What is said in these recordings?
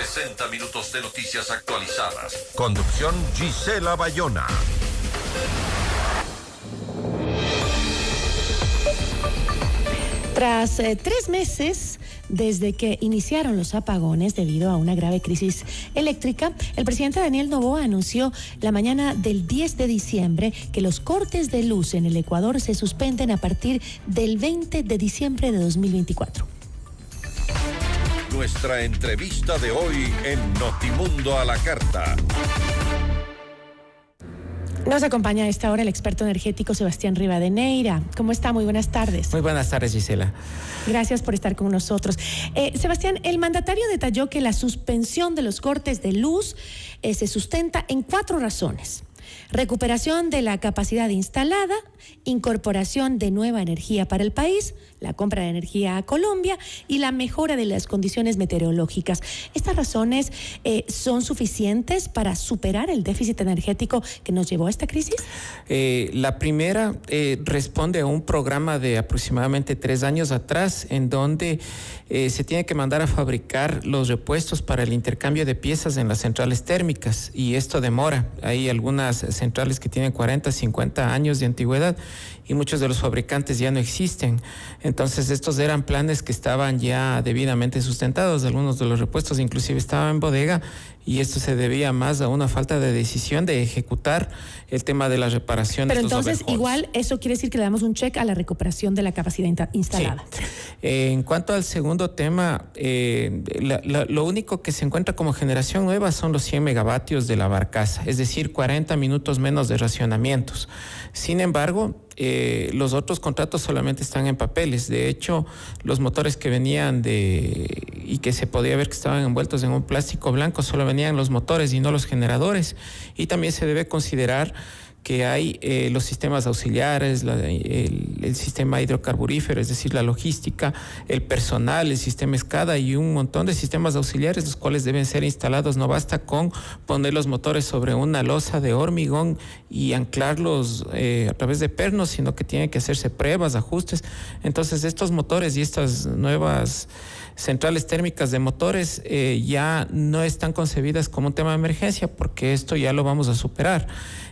60 minutos de noticias actualizadas. Conducción Gisela Bayona. Tras 3 meses desde que iniciaron los apagones debido a una grave crisis eléctrica, el presidente Daniel Noboa anunció la mañana del 10 de diciembre que los cortes de luz en el Ecuador se suspenden a partir del 20 de diciembre de 2024. Nuestra entrevista de hoy en Notimundo a la Carta. Nos acompaña a esta hora el experto energético Sebastián Rivadeneira. ¿Cómo está? Muy buenas tardes. Muy buenas tardes, Gisela. Gracias por estar con nosotros. Sebastián, el mandatario detalló que la suspensión de los cortes de luz se sustenta en 4 razones. Recuperación de la capacidad instalada, incorporación de nueva energía para el país, la compra de energía a Colombia y la mejora de las condiciones meteorológicas. ¿Estas razones son suficientes para superar el déficit energético que nos llevó a esta crisis? La primera responde a un programa de aproximadamente 3 años atrás, en donde se tiene que mandar a fabricar los repuestos para el intercambio de piezas en las centrales térmicas, y esto demora. Hay algunas centrales que tienen 40, 50 años de antigüedad y muchos de los fabricantes ya no existen. Entonces estos eran planes que estaban ya debidamente sustentados, algunos de los repuestos inclusive estaban en bodega, y esto se debía más a una falta de decisión de ejecutar el tema de la reparación. Pero entonces igual eso quiere decir que le damos un check a la recuperación de la capacidad instalada. Sí. En cuanto al segundo tema, lo único que se encuentra como generación nueva son los 100 megavatios de la barcaza, es decir, 40 minutos menos de racionamientos. Sin embargo, los otros contratos solamente están en papeles. De hecho, los motores que venían y que se podía ver que estaban envueltos en un plástico blanco, solo venían los motores y no los generadores. Y también se debe considerar que hay los sistemas auxiliares, el sistema hidrocarburífero, es decir, la logística, el personal, el sistema SCADA y un montón de sistemas auxiliares, los cuales deben ser instalados. No basta con poner los motores sobre una losa de hormigón y anclarlos a través de pernos, sino que tienen que hacerse pruebas, ajustes. Entonces, estos motores y estas nuevas centrales térmicas de motores ya no están concebidas como un tema de emergencia, porque esto ya lo vamos a superar.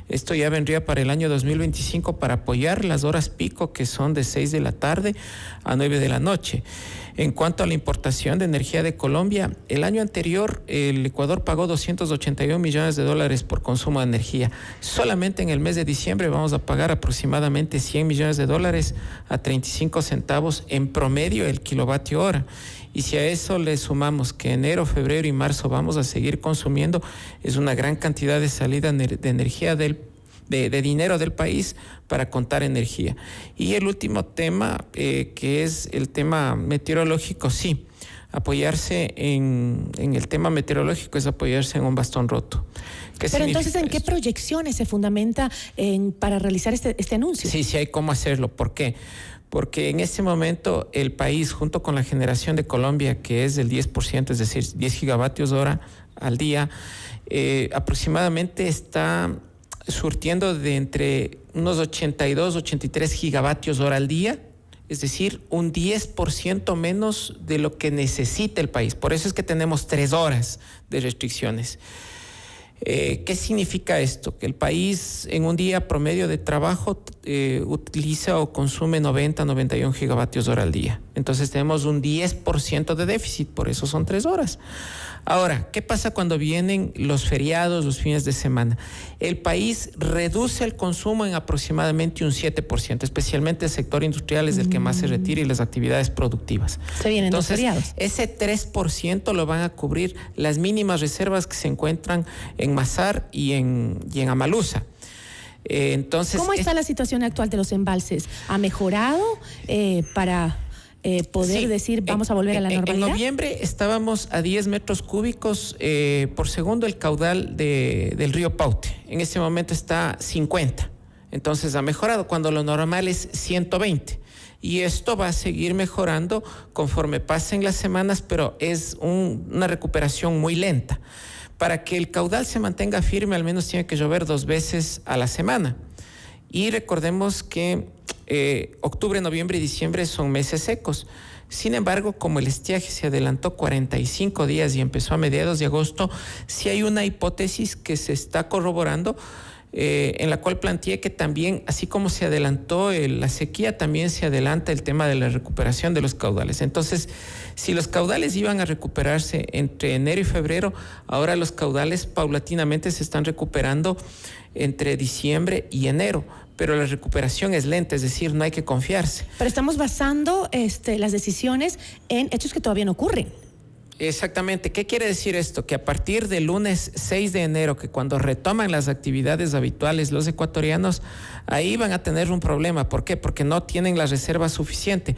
Esto ya vendría para el año 2025 para apoyar las horas pico, que son de 6 de la tarde a 9 de la noche. En cuanto a la importación de energía de Colombia, el año anterior el Ecuador pagó $281 millones por consumo de energía. Solamente en el mes de diciembre vamos a pagar aproximadamente $100 millones a 35 centavos en promedio el kilovatio hora. Y si a eso le sumamos que enero, febrero y marzo vamos a seguir consumiendo, es una gran cantidad de salida de energía de dinero del país para contar energía. Y el último tema, que es el tema meteorológico, sí, apoyarse en el tema meteorológico es apoyarse en un bastón roto. Pero entonces, ¿en qué proyecciones se fundamenta para realizar este anuncio? Sí hay cómo hacerlo. ¿Por qué? Porque en este momento el país, junto con la generación de Colombia, que es del 10%, es decir, 10 gigavatios hora al día, aproximadamente está surtiendo de entre unos 82, 83 gigavatios hora al día, es decir, un 10% menos de lo que necesita el país. Por eso es que tenemos 3 horas de restricciones. ¿Qué significa esto? Que el país en un día promedio de trabajo utiliza o consume 90, 91 gigavatios hora al día. Entonces tenemos un 10% de déficit, por eso son 3 horas. Ahora, ¿qué pasa cuando vienen los feriados, los fines de semana? El país reduce el consumo en aproximadamente un 7%, especialmente el sector industrial es el que más se retira y las actividades productivas. Se vienen los feriados. Ese 3% lo van a cubrir las mínimas reservas que se encuentran en Mazar y en Amaluza. Entonces, ¿cómo está la situación actual de los embalses? ¿Ha mejorado para poder decir vamos a volver a la normalidad? En noviembre estábamos a 10 metros cúbicos por segundo el caudal del río Paute. En este momento está 50. Entonces ha mejorado cuando lo normal es 120. Y esto va a seguir mejorando conforme pasen las semanas, pero es una recuperación muy lenta. Para que el caudal se mantenga firme, al menos tiene que llover 2 veces a la semana. Y recordemos que octubre, noviembre y diciembre son meses secos. Sin embargo, como el estiaje se adelantó 45 días y empezó a mediados de agosto, sí hay una hipótesis que se está corroborando, en la cual planteé que también, así como se adelantó la sequía, también se adelanta el tema de la recuperación de los caudales. Entonces, si los caudales iban a recuperarse entre enero y febrero, ahora los caudales paulatinamente se están recuperando entre diciembre y enero, pero la recuperación es lenta, es decir, no hay que confiarse. Pero estamos basando las decisiones en hechos que todavía no ocurren. Exactamente. ¿Qué quiere decir esto? Que a partir del lunes 6 de enero, que cuando retoman las actividades habituales los ecuatorianos, ahí van a tener un problema. ¿Por qué? Porque no tienen la reserva suficiente.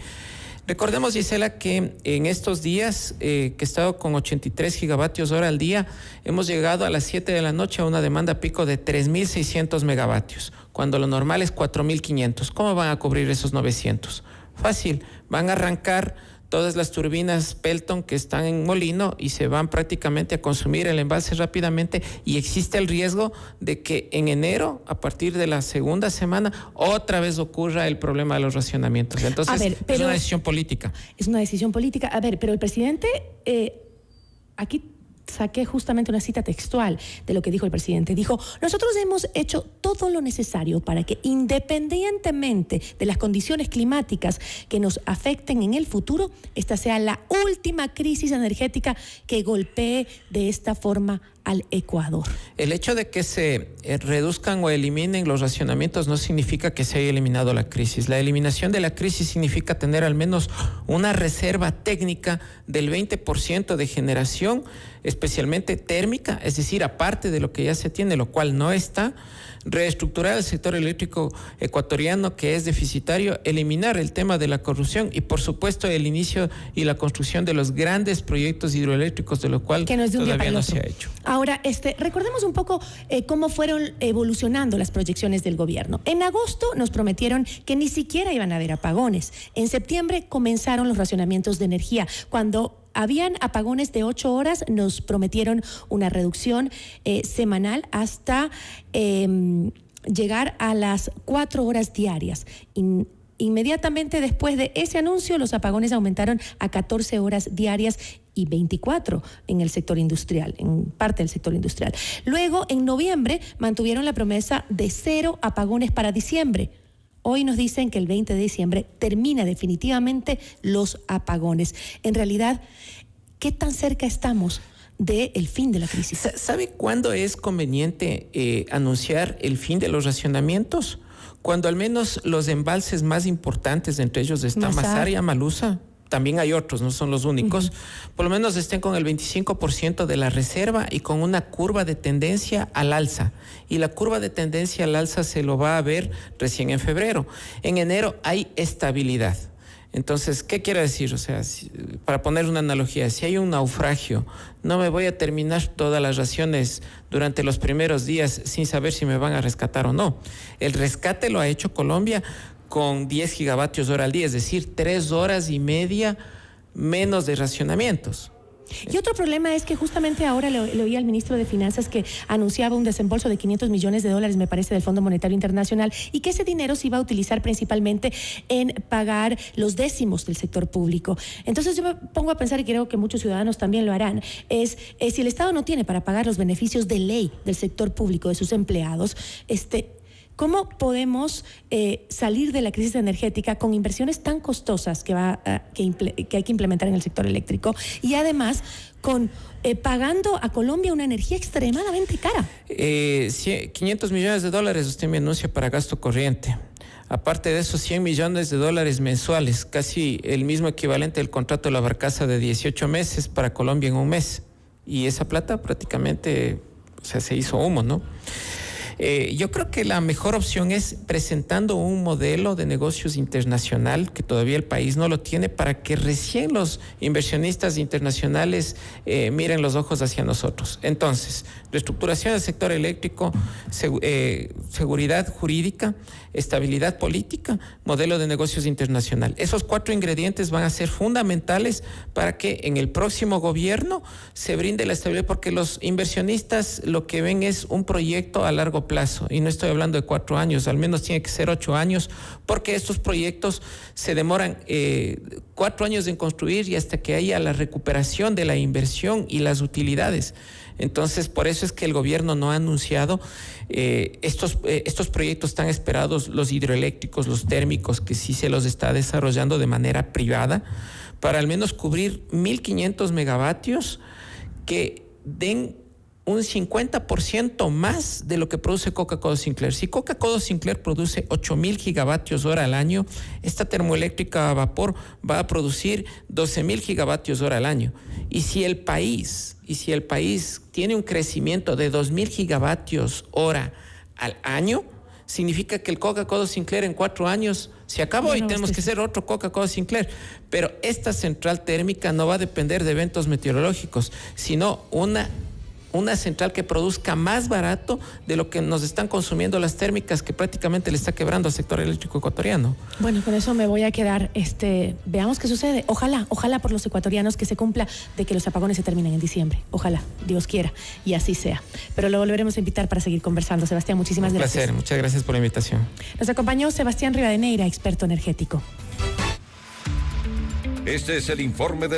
Recordemos, Gisela, que en estos días que he estado con 83 gigavatios hora al día, hemos llegado a las 7 de la noche a una demanda pico de 3.600 megavatios, cuando lo normal es 4.500. ¿Cómo van a cubrir esos 900? Fácil, van a arrancar todas las turbinas Pelton que están en molino y se van prácticamente a consumir el embalse rápidamente, y existe el riesgo de que en enero, a partir de la segunda semana, otra vez ocurra el problema de los racionamientos. Entonces, es una decisión política. Es una decisión política. A ver, pero el presidente, aquí saqué justamente una cita textual de lo que dijo el presidente. Dijo: nosotros hemos hecho todo lo necesario para que, independientemente de las condiciones climáticas que nos afecten en el futuro, esta sea la última crisis energética que golpee de esta forma al Ecuador. El hecho de que se reduzcan o eliminen los racionamientos no significa que se haya eliminado la crisis. La eliminación de la crisis significa tener al menos una reserva técnica del 20% de generación, especialmente térmica, es decir, aparte de lo que ya se tiene, lo cual no está. Reestructurar el sector eléctrico ecuatoriano, que es deficitario, eliminar el tema de la corrupción y, por supuesto, el inicio y la construcción de los grandes proyectos hidroeléctricos, de lo cual que no es de un todavía no otro. se ha hecho. Ahora, recordemos un poco cómo fueron evolucionando las proyecciones del gobierno. En agosto nos prometieron que ni siquiera iban a haber apagones. En septiembre comenzaron los racionamientos de energía. Cuando habían apagones de 8 horas, nos prometieron una reducción semanal hasta llegar a las 4 horas diarias. Inmediatamente después de ese anuncio, los apagones aumentaron a 14 horas diarias y 24 en el sector industrial, en parte del sector industrial. Luego, en noviembre, mantuvieron la promesa de 0 apagones para diciembre. Hoy nos dicen que el 20 de diciembre termina definitivamente los apagones. En realidad, ¿qué tan cerca estamos del fin de la crisis? ¿Sabe cuándo es conveniente anunciar el fin de los racionamientos? Cuando al menos los embalses más importantes, entre ellos está Mazar y Amalusa, también hay otros, no son los únicos, por lo menos estén con el 25% de la reserva y con una curva de tendencia al alza. Y la curva de tendencia al alza se lo va a ver recién en febrero. En enero hay estabilidad. Entonces, ¿qué quiere decir? O sea, para poner una analogía, si hay un naufragio, no me voy a terminar todas las raciones durante los primeros días sin saber si me van a rescatar o no. El rescate lo ha hecho Colombia con 10 gigavatios hora al día, es decir, 3 horas y media menos de racionamientos. Y otro problema es que justamente ahora le oí al ministro de Finanzas que anunciaba un desembolso de $500 millones, me parece, del Fondo Monetario Internacional, y que ese dinero se iba a utilizar principalmente en pagar los décimos del sector público. Entonces yo me pongo a pensar, y creo que muchos ciudadanos también lo harán, si el Estado no tiene para pagar los beneficios de ley del sector público de sus empleados, ¿cómo podemos salir de la crisis energética con inversiones tan costosas que hay que implementar en el sector eléctrico, y además pagando a Colombia una energía extremadamente cara? $500 millones usted me anuncia para gasto corriente. Aparte de esos $100 millones mensuales, casi el mismo equivalente del contrato de la barcaza de 18 meses para Colombia en un mes. Y esa plata prácticamente, se hizo humo, ¿no? Yo creo que la mejor opción es presentando un modelo de negocios internacional, que todavía el país no lo tiene, para que recién los inversionistas internacionales miren los ojos hacia nosotros. Entonces, reestructuración del sector eléctrico, seguridad jurídica, estabilidad política, modelo de negocios internacional. Esos 4 ingredientes van a ser fundamentales para que en el próximo gobierno se brinde la estabilidad, porque los inversionistas lo que ven es un proyecto a largo plazo, y no estoy hablando de 4 años, al menos tiene que ser 8 años, porque estos proyectos se demoran 4 años en construir y hasta que haya la recuperación de la inversión y las utilidades. Entonces, por eso es que el gobierno no ha anunciado estos proyectos tan esperados, los hidroeléctricos, los térmicos, que sí se los está desarrollando de manera privada, para al menos cubrir 1.500 megavatios que den un 50% más de lo que produce Coca-Cola Sinclair. Si Coca-Cola Sinclair produce 8.000 gigavatios hora al año, esta termoeléctrica a vapor va a producir 12.000 gigavatios hora al año. Y si el país tiene un crecimiento de 2.000 gigavatios hora al año, significa que el Coca-Cola Sinclair en 4 años se acabó y tenemos que hacer otro Coca-Cola Sinclair. Pero esta central térmica no va a depender de eventos meteorológicos, sino una central que produzca más barato de lo que nos están consumiendo las térmicas, que prácticamente le está quebrando al sector eléctrico ecuatoriano. Bueno, con eso me voy a quedar. Veamos qué sucede. Ojalá por los ecuatorianos que se cumpla de que los apagones se terminen en diciembre. Ojalá, Dios quiera, y así sea. Pero lo volveremos a invitar para seguir conversando. Sebastián, muchísimas gracias. Un placer, muchas gracias por la invitación. Nos acompañó Sebastián Rivadeneira, experto energético. Este es el informe de